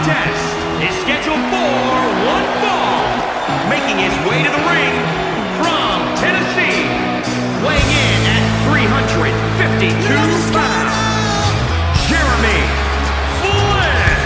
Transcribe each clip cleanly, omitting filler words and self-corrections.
contest is scheduled for one fall, making his way to the ring from Tennessee, weighing in at 352 pounds, Jeremy Flynn.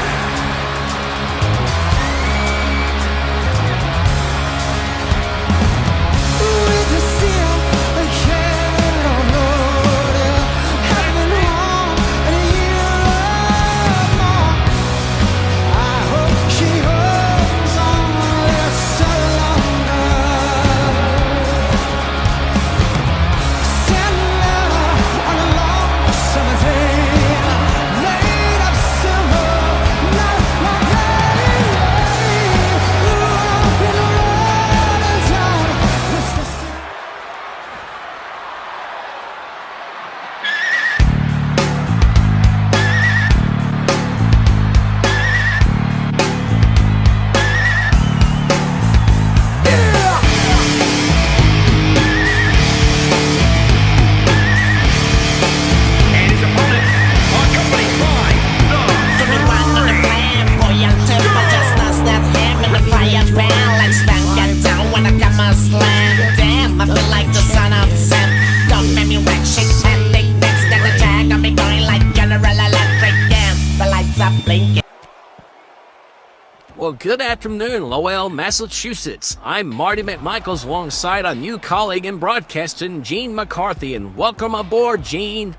Well, good afternoon, Lowell, Massachusetts. I'm Marty McMichaels alongside our new colleague in broadcasting, Gene McCarthy, and welcome aboard, Gene.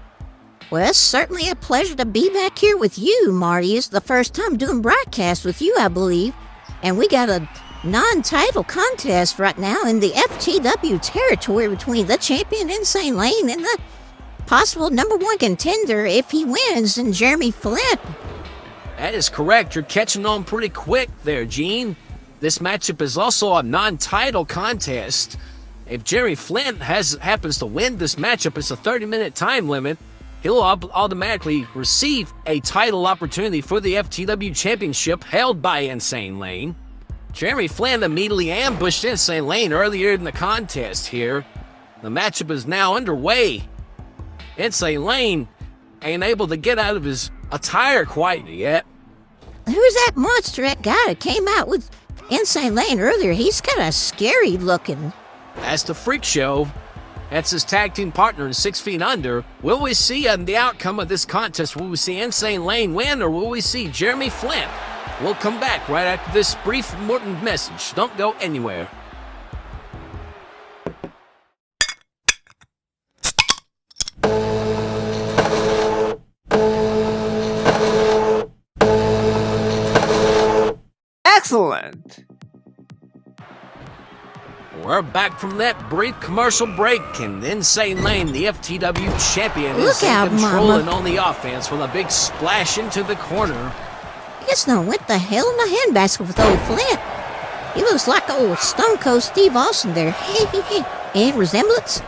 Well, it's certainly a pleasure to be back here with you, Marty. It's the first time doing broadcast with you, I believe. And we got a non-title contest right now in the FTW territory between the champion Insane Lane and the possible number one contender if he wins, and Jeremy Flynn. That is correct. You're catching on pretty quick there, Gene. This matchup is also a non-title contest. If Jerry Flint happens to win this matchup, it's a 30-minute time limit. He'll automatically receive a title opportunity for the FTW Championship held by Insane Lane. Jeremy Flynn immediately ambushed Insane Lane earlier in the contest here. The matchup is now underway. Insane Lane ain't able to get out of his attire quite yet. Who's that monster, that guy that came out with Insane Lane earlier? He's kind of scary looking. That's the Freak Show. That's his tag team partner in 6 Feet Under. Will we see the outcome of this contest? Will we see Insane Lane win, or will we see Jeremy Flynn? We'll come back right after this brief important message. Don't go anywhere. Excellent! We're back from that brief commercial break, and Insane Lane, the FTW champion, is controlling on the offense with a big splash into the corner. Guess no, what the hell in the handbasket with old Flint? He looks like old Stone Cold Steve Austin there. Any resemblance?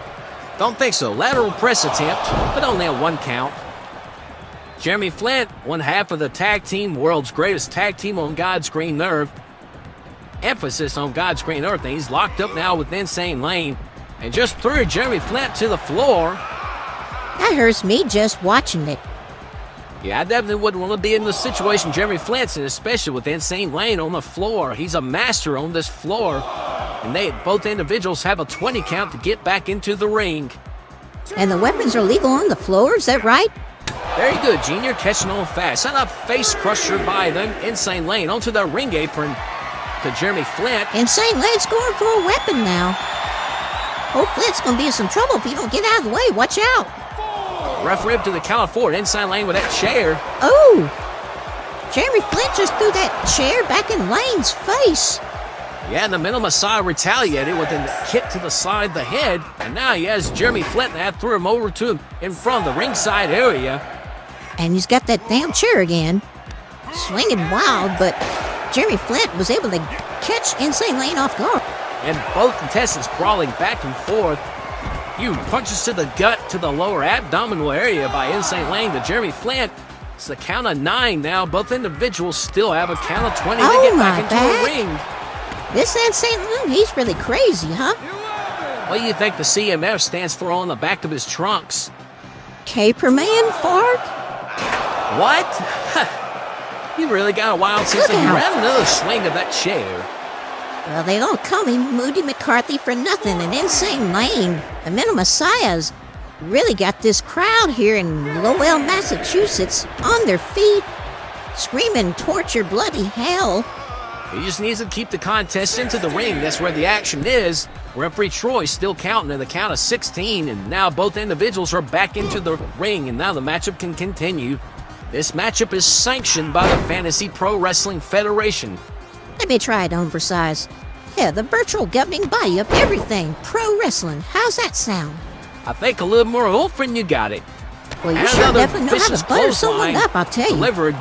Don't think so. Lateral press attempt, but only a 1 count. Jeremy Flint, one half of the tag team, world's greatest tag team on God's green earth. Emphasis on God's green earth, and he's locked up now with Insane Lane and just threw Jeremy Flint to the floor. That hurts me just watching it. Yeah, I definitely wouldn't want to be in the situation Jeremy Flint's in, especially with Insane Lane on the floor. He's a master on this floor, and both individuals have a 20 count to get back into the ring. And the weapons are legal on the floor, is that right? Very good, Gene. You're catching on fast. And a face crusher by them. Insane Lane onto the ring apron to Jeremy Flint. Insane Lane's going for a weapon now. Oh, Flint's going to be in some trouble if you don't get out of the way. Watch out. Rough rib to the count of 4. Insane Lane with that chair. Oh! Jeremy Flint just threw that chair back in Lane's face. Yeah, and the Middle Messiah retaliated with a kick to the side of the head. And now he has Jeremy Flint, and that threw him over to him in front of the ringside area. And he's got that damn chair again. Swinging wild, but Jeremy Flint was able to catch Insane Lane off guard. And both contestants brawling back and forth. Huge punches to the gut, to the lower abdominal area by Insane Lane to Jeremy Flint. It's the count of 9 now. Both individuals still have a count of 20 to get back into the ring. This Insane Lane, he's really crazy, huh? What do you think the CMF stands for on the back of his trunks? Caperman fart? What? He really got a wild sense of Look humor. out. Had another swing of that chair. Well, they don't call me Moody McCarthy for nothing. An Insane Lane, the Middle Messiahs, really got this crowd here in Lowell, Massachusetts, on their feet, screaming torture, bloody hell. He just needs to keep the contest into the ring. That's where the action is. Referee Troy still counting at the count of 16, and now both individuals are back into the ring, and now the matchup can continue. This matchup is sanctioned by the Fantasy Pro Wrestling Federation. Let me try it on for size. Yeah, the virtual governing body of everything pro wrestling. How's that sound? I think a little more open, you got it. Well, you And sure another definitely know how vicious to butter someone clothesline up, I'll tell you. delivered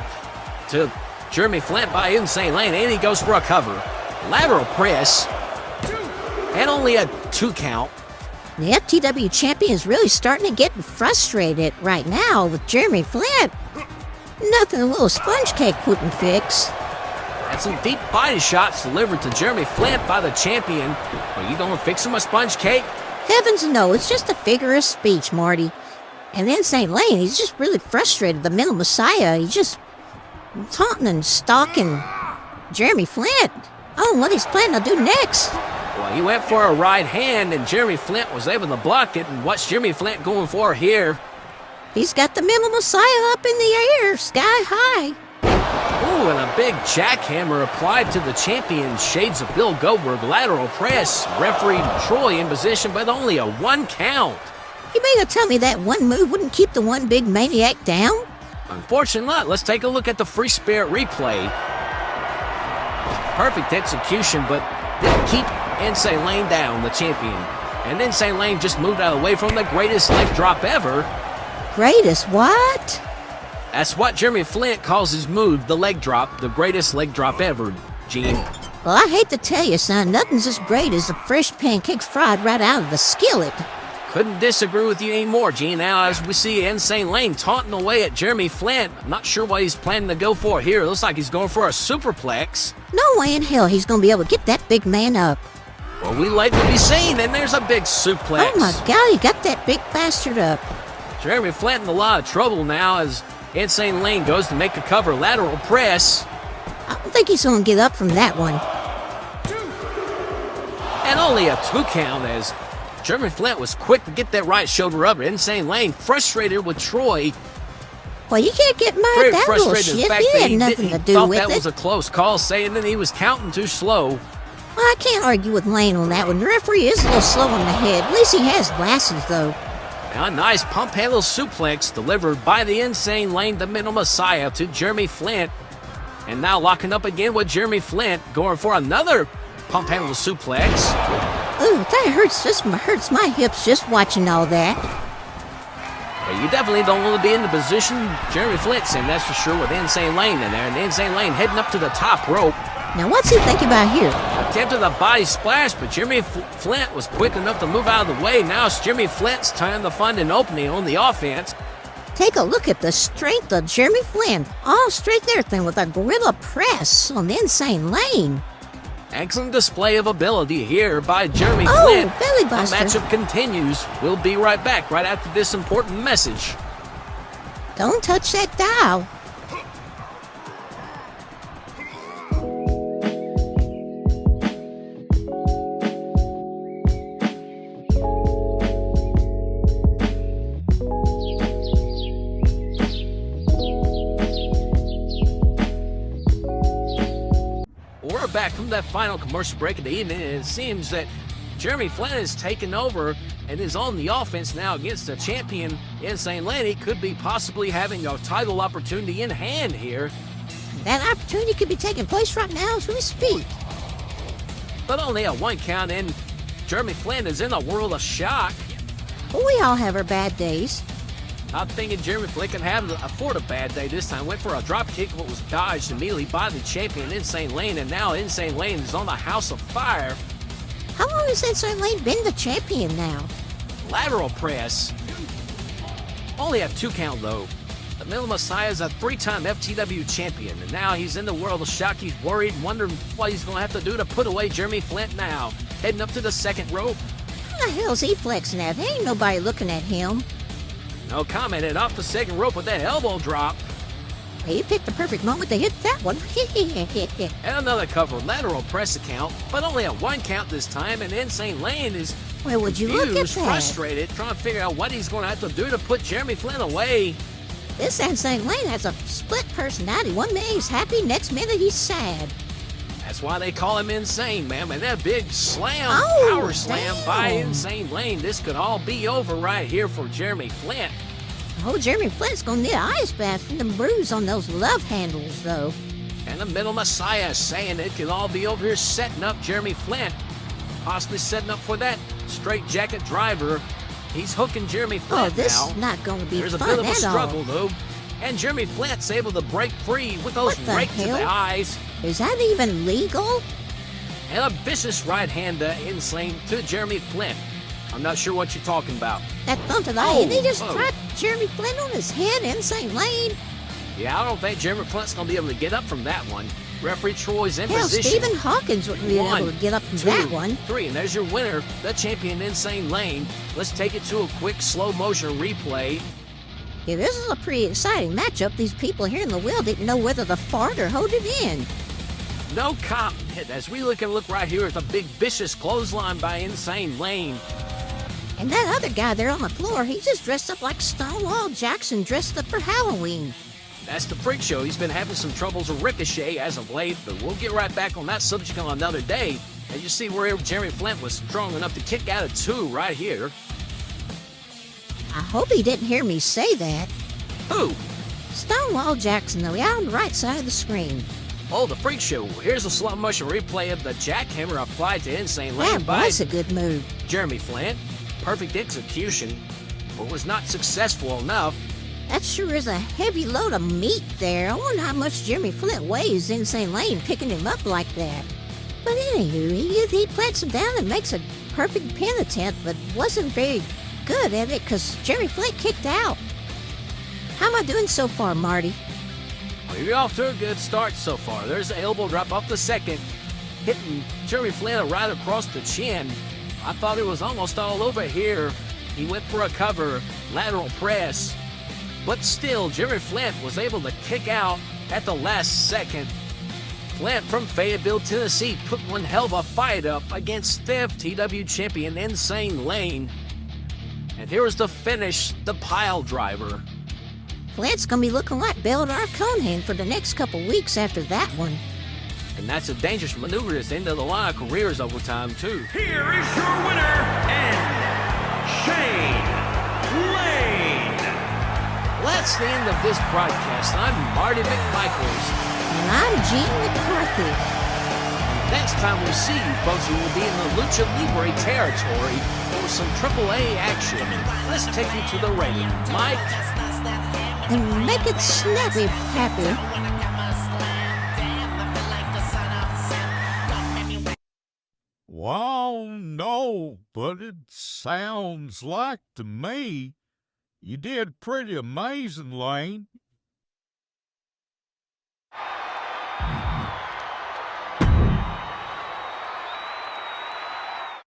to Jeremy Flint by Insane Lane, and he goes for a cover. Lateral press, and only a 2 count. The FTW champion is really starting to get frustrated right now with Jeremy Flint. Nothing a little sponge cake couldn't fix. And some deep body shots delivered to Jeremy Flint by the champion. Are you going to fix him a sponge cake? Heavens no, it's just a figure of speech, Marty. And then St. Lane, he's just really frustrated. The Middle Messiah, he's just taunting and stalking Jeremy Flint. I don't know what he's planning to do next. Well, he went for a right hand, and Jeremy Flint was able to block it. And what's Jeremy Flint going for here? He's got the Middle Messiah up in the air, sky high. Ooh, and a big jackhammer applied to the champion. Shades of Bill Goldberg, lateral press. Referee Troy in position, but only a 1 count. You mean to tell me that one move wouldn't keep the one big maniac down? Unfortunately not. Let's take a look at the Free Spirit replay. Perfect execution, but didn't keep Insane Lane down, the champion. And Insane Lane just moved out of the way from the greatest leg drop ever. Greatest what? That's what Jeremy Flint calls his move, the leg drop, the greatest leg drop ever, Gene. Well, I hate to tell you, son, nothing's as great as the fresh pancakes fried right out of the skillet. Couldn't disagree with you anymore, Gene. Now, as we see Insane Lane taunting away at Jeremy Flint, I'm not sure what he's planning to go for here. It looks like he's going for a superplex. No way in hell he's gonna be able to get that big man up. Well, we like to be seen, and there's a big suplex. Oh my God, he got that big bastard up. Jeremy Flint in a lot of trouble now as Insane Lane goes to make a cover lateral press. I don't think he's gonna get up from that one. And only a 2 count as Jeremy Flint was quick to get that right shoulder up. Insane Lane frustrated with Troy. Well, you can't get mad Very at that little frustrated in shit. the fact He that had he nothing to do thought with that it. was a close call, saying that he was counting too slow. Well, I can't argue with Lane on that one. The referee is a little slow on the head. At least he has glasses, though. Now, a nice pump handle suplex delivered by the Insane Lane, the Middle Messiah, to Jeremy Flint. And now locking up again with Jeremy Flint, going for another pump handle suplex. Ooh, that hurts my hips just watching all that. But you definitely don't want to be in the position Jeremy Flint's in, that's for sure, with Insane Lane in there. And the Insane Lane heading up to the top rope. Now, what's he thinking about here? Attempted a body splash, but Jeremy Flint was quick enough to move out of the way. Now it's Jeremy Flint's time to find an opening on the offense. Take a look at the strength of Jeremy Flint. All straight there thing with a gorilla press on the Insane Lane. Excellent display of ability here by Jeremy Oh, Flint. belly The buster. matchup continues. We'll be right back right after this important message. Don't touch that dial. We're back from that final commercial break of the evening, and it seems that Jeremy Flint has taken over and is on the offense now against the champion, Insane Lane. He could be possibly having a title opportunity in hand here, That opportunity could be taking place right now as we speak. but only a 1 count in. Jeremy Flint is in a world of shock. But we all have our bad days. I'm thinking Jeremy Flint can afford a bad day this time. Went for a drop kick, but was dodged immediately by the champion, Insane Lane, and now Insane Lane is on the House of Fire. How long has Insane Lane been the champion now? Lateral press. Only a 2 count, though. The Middle Messiah is a 3-time FTW champion, and now he's in the world of shock. He's worried, wondering what he's going to have to do to put away Jeremy Flint now. Heading up to the second rope. How the hell's he flexing at? There ain't nobody looking at him. No comment, and off the second rope with that elbow drop. He picked the perfect moment to hit that one. And another cover lateral press account, but only a 1 count this time, and Insane Lane is Well, would you look at confused, that? frustrated, trying to figure out what he's going to have to do to put Jeremy Flynn away. This Insane Lane has a split personality. One minute he's happy, next minute he's sad. That's why they call him Insane, man. And that big slam, Oh, power slam by damn. Insane Lane. This could all be over right here for Jeremy Flynn. Oh, Jeremy Flint's gonna need an ice bath from the bruise on those love handles, though. And the Middle Messiah saying it could all be over here, setting up Jeremy Flynn. Possibly setting up for that straight jacket driver. He's hooking Jeremy Flynn Oh, this now. is not gonna be There's a fun bit of a at struggle, all. though. And Jeremy Flint's able to break free with those What the rakes to the hell? eyes. Is that even legal? And a vicious right hand Insane to Jeremy Flynn. I'm not sure what you're talking about. That thump to the Oh, eye, and they just oh. dropped Jeremy Flint on his head, Insane Lane. Yeah, I don't think Jeremy Flint's going to be able to get up from that one. Referee Troy's in Hell, position. Stephen Hawkins wouldn't be able to get up from 2, that one. 3, and there's your winner, the champion Insane Lane. Let's take it to a quick slow motion replay. Yeah, this is a pretty exciting matchup. These people here in the wheel didn't know whether to fart or hold it in. No comment as we look right here at the big vicious clothesline by Insane Lane. And that other guy there on the floor, he just dressed up like Stonewall Jackson dressed up for Halloween. That's the Freak Show. He's been having some troubles with Ricochet as of late, but we'll get right back on that subject on another day. And you see where Jeremy Flint was strong enough to kick out of 2 right here. I hope he didn't hear me say that. Who? Stonewall Jackson, though, out on the right side of the screen. Oh, the Freak Show. Here's a slow motion replay of the jackhammer applied to Insane Lane That by was a good move. Jeremy Flint. Perfect execution, but was not successful enough. That sure is a heavy load of meat there. I wonder how much Jeremy Flint weighs, Insane Lane, picking him up like that. But anywho, he plants him down and makes a perfect pin attempt, but wasn't very good at it because Jeremy Flint kicked out. How am I doing so far, Marty? Well, you're off to a good start so far. There's the elbow drop off the second, hitting Jeremy Flint right across the chin. I thought it was almost all over here. He went for a cover, lateral press, but still, Jeremy Flint was able to kick out at the last second. Flint from Fayetteville, Tennessee, put one hell of a fight up against FTW champion Insane Lane. And here is the finish, the pile driver. Flint's gonna be looking like Beldar Conehan for the next couple weeks after that one. And that's a dangerous maneuver that's into the line of careers over time, too. Here is your winner, Shane Lane. That's the end of this broadcast. I'm Marty McMichaels. And I'm Gene McCarthy. Next time we see you, folks, we will be in the Lucha Libre territory for some AAA action. Let's take you to the ring. Mike? And make it snappy, happy. Well, no, but it sounds like to me you did pretty amazing, Lane.